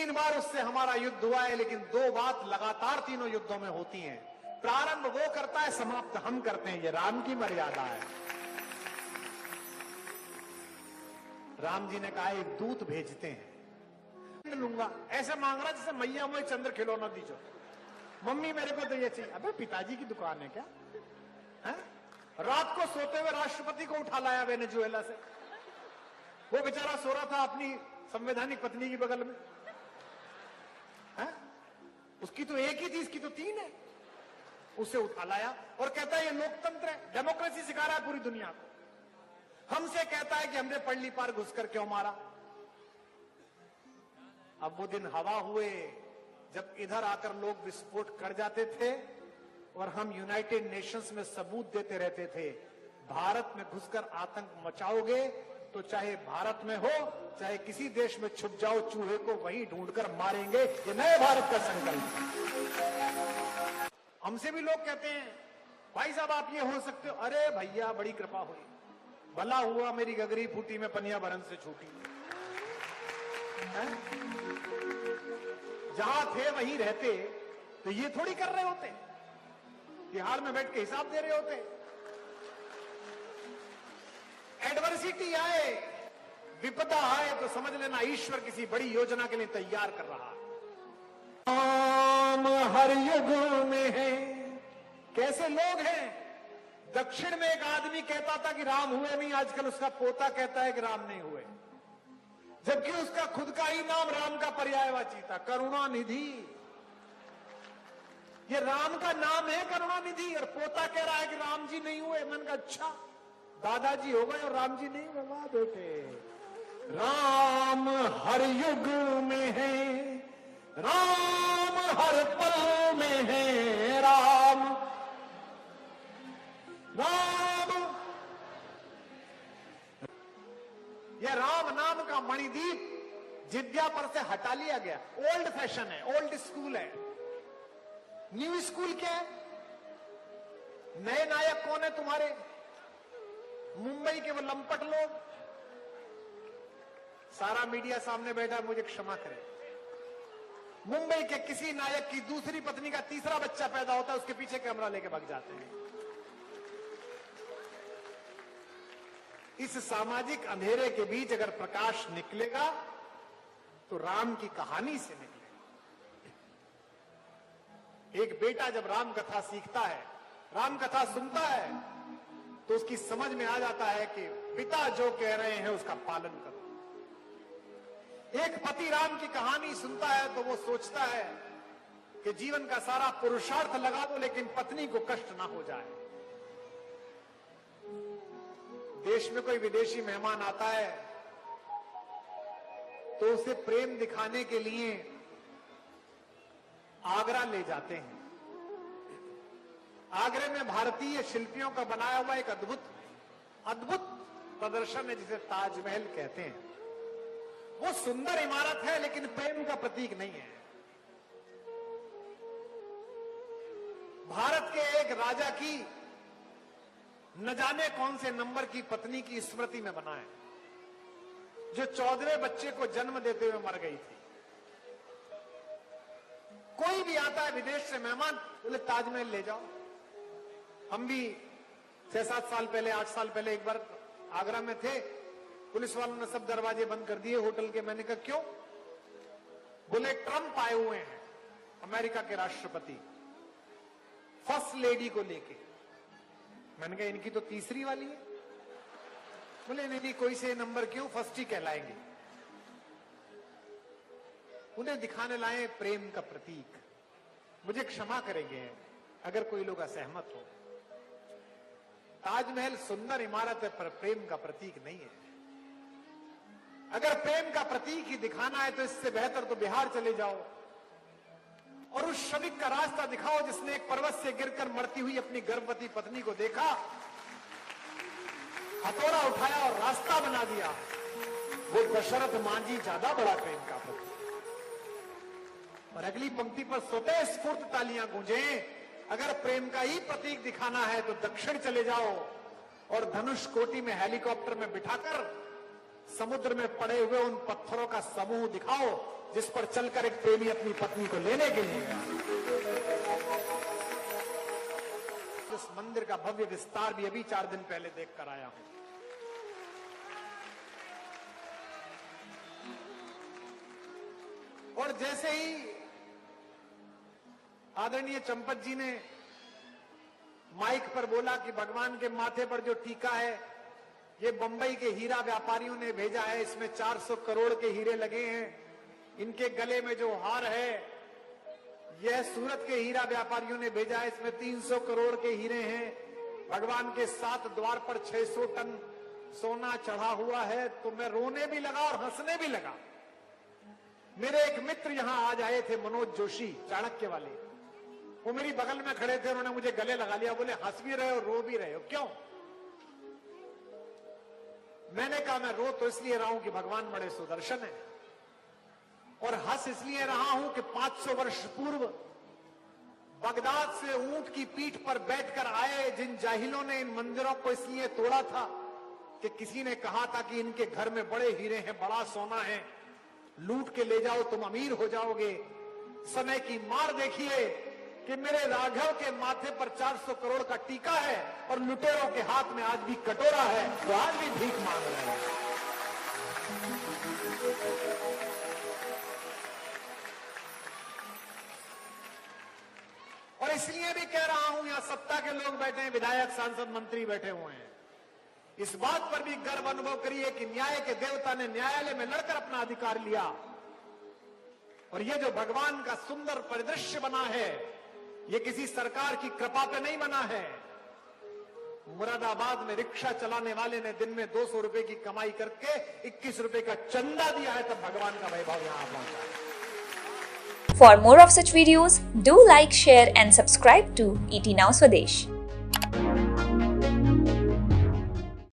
3 बार उससे हमारा युद्ध हुआ है, लेकिन 2 बात लगातार तीनों युद्धों में होती हैं। प्रारंभ वो करता है, समाप्त हम करते हैं। ये राम की मर्यादा है। राम जी ने कहा एक दूत भेजते हैं, लूंगा। ऐसे मांग रहा जैसे मैया मुझे चंद्र खिलौना दीजो, मम्मी मेरे को तो ये चाहिए। अबे पिताजी की दुकान है क्या है? रात को सोते हुए राष्ट्रपति को उठा लाया वेनेजुएला से। वो बेचारा सो रहा था अपनी संवैधानिक पत्नी की बगल में है? उसकी तो एक ही थी, इसकी तो 3 है। उसे उठा लाया और कहता है ये लोकतंत्र है, डेमोक्रेसी सिखा रहा है पूरी दुनिया को। हमसे कहता है कि हमने पल्ली पार घुसकर क्यों मारा। अब वो दिन हवा हुए जब इधर आकर लोग विस्फोट कर जाते थे और हम यूनाइटेड नेशंस में सबूत देते रहते थे, भारत में घुसकर आतंक मचाओगे तो चाहे भारत में हो चाहे किसी देश में छुप जाओ, चूहे को वहीं ढूंढकर मारेंगे। ये नए भारत का संकल्प है। हमसे भी लोग कहते हैं भाई साहब आप ये हो सकते हो। अरे भैया बड़ी कृपा हुई, भला हुआ मेरी गगरी फूटी में पनिया भरन से छूटी। जहां थे वहीं रहते तो ये थोड़ी कर रहे होते, तिहाड़ में बैठ के हिसाब दे रहे होते। एडवर्सिटी आए, विपदा आए तो समझ लेना ईश्वर किसी बड़ी योजना के लिए तैयार कर रहा है। राम हर युग में है। कैसे लोग हैं? दक्षिण में एक आदमी कहता था कि राम हुए नहीं, आजकल उसका पोता कहता है कि राम नहीं हुए, जबकि उसका खुद का ही नाम राम का पर्यायवाची था, करुणानिधि। ये राम का नाम है करुणानिधि, और पोता कह रहा है कि राम जी नहीं हुए। मन का अच्छा, दादाजी हो गए और राम जी नहीं हुए। वाह बेटे, राम हर युग में है, राम हर पल में है, राम राम। यह राम नाम का मणिदीप जिद्या पर से हटा लिया गया। ओल्ड फैशन है, ओल्ड स्कूल है। न्यू स्कूल क्या है? नए नायक कौन है तुम्हारे? मुंबई के वो लंपट लोग। सारा मीडिया सामने बैठा, मुझे क्षमा करें। मुंबई के किसी नायक की दूसरी पत्नी का तीसरा बच्चा पैदा होता है, उसके पीछे कैमरा लेके भाग जाते हैं। इस सामाजिक अंधेरे के बीच अगर प्रकाश निकलेगा तो राम की कहानी से निकलेगा। एक बेटा जब राम कथा सीखता है, राम कथा सुनता है, तो उसकी समझ में आ जाता है कि पिता जो कह रहे हैं उसका पालन करो। एक पति राम की कहानी सुनता है तो वो सोचता है कि जीवन का सारा पुरुषार्थ लगा दो लेकिन पत्नी को कष्ट ना हो जाए। देश में कोई विदेशी मेहमान आता है तो उसे प्रेम दिखाने के लिए आगरा ले जाते हैं। आगरे में भारतीय शिल्पियों का बनाया हुआ एक अद्भुत प्रदर्शन है जिसे ताजमहल कहते हैं। वो सुंदर इमारत है लेकिन प्रेम का प्रतीक नहीं है। भारत के एक राजा की न जाने कौन से नंबर की पत्नी की स्मृति में बना है, जो 14वें बच्चे को जन्म देते हुए मर गई थी। कोई भी आता है विदेश से मेहमान, बोले ताजमहल ले जाओ। हम भी 6-7 साल पहले, 8 साल पहले एक बार आगरा में थे। पुलिस वालों ने सब दरवाजे बंद कर दिए होटल के। मैंने कहा क्यों? बोले ट्रंप आए हुए हैं, अमेरिका के राष्ट्रपति, फर्स्ट लेडी को लेके। मैंने कहा इनकी तो तीसरी वाली है। बोले नहीं, कोई से नंबर क्यों, फर्स्ट ही कहलाएंगे। उन्हें दिखाने लाए प्रेम का प्रतीक। मुझे क्षमा करेंगे अगर कोई लोग असहमत हो। ताजमहल सुंदर इमारत है पर प्रेम का प्रतीक नहीं है। अगर प्रेम का प्रतीक ही दिखाना है तो इससे बेहतर तो बिहार चले जाओ और उस श्रमिक का रास्ता दिखाओ जिसने एक पर्वत से गिरकर मरती हुई अपनी गर्भवती पत्नी को देखा, हथौड़ा उठाया और रास्ता बना दिया। वो दशरथ मांझी ज्यादा बड़ा प्रेम का प्रतीक। और अगली पंक्ति पर स्वतः स्फूर्त तालियां गूंजे। अगर प्रेम का ही प्रतीक दिखाना है तो दक्षिण चले जाओ और धनुष कोटि में हेलीकॉप्टर में बिठाकर समुद्र में पड़े हुए उन पत्थरों का समूह दिखाओ जिस पर चलकर एक प्रेमी अपनी पत्नी को लेने के लिए गया। इस मंदिर का भव्य विस्तार भी अभी 4 दिन पहले देखकर आया हूं। और जैसे ही आदरणीय चंपत जी ने माइक पर बोला कि भगवान के माथे पर जो टीका है ये बंबई के हीरा व्यापारियों ने भेजा है, इसमें 400 करोड़ के हीरे लगे हैं। इनके गले में जो हार है यह सूरत के हीरा व्यापारियों ने भेजा है, इसमें 300 करोड़ के हीरे हैं। भगवान के 7 द्वार पर 600 टन सोना चढ़ा हुआ है। तो मैं रोने भी लगा और हंसने भी लगा। मेरे एक मित्र यहां आज आए थे, मनोज जोशी, चाणक्य वाले। वो मेरी बगल में खड़े थे, उन्होंने मुझे गले लगा लिया, बोले हंस भी रहे हो रो भी रहे हो, क्यों? मैंने कहा मैं रो तो इसलिए रहा हूं कि भगवान बड़े सुदर्शन है, और हंस इसलिए रहा हूं कि 500 वर्ष पूर्व बगदाद से ऊंट की पीठ पर बैठकर आए जिन जाहिलों ने इन मंदिरों को इसलिए तोड़ा था कि किसी ने कहा था कि इनके घर में बड़े हीरे हैं, बड़ा सोना है, लूट के ले जाओ तुम अमीर हो जाओगे। समय की मार देखिए कि मेरे राघव के माथे पर 400 करोड़ का टीका है और लुटेरों के हाथ में आज भी कटोरा है, तो आज भी भीख मांग रहे हैं। और इसलिए भी कह रहा हूं, यहां सत्ता के लोग बैठे हैं, विधायक, सांसद, मंत्री बैठे हुए हैं, इस बात पर भी गर्व अनुभव करिए कि न्याय के देवता ने न्यायालय में लड़कर अपना अधिकार लिया। और ये जो भगवान का सुंदर परिदृश्य बना है, ये किसी सरकार की कृपा पे नहीं बना है। मुरादाबाद में रिक्शा चलाने वाले ने दिन में 200 रुपए की कमाई करके 21 रुपए का चंदा दिया है, तब भगवान का वैभव यहां पहुंचा है। For more of such videos, do like, share and subscribe to ET Now Swadesh.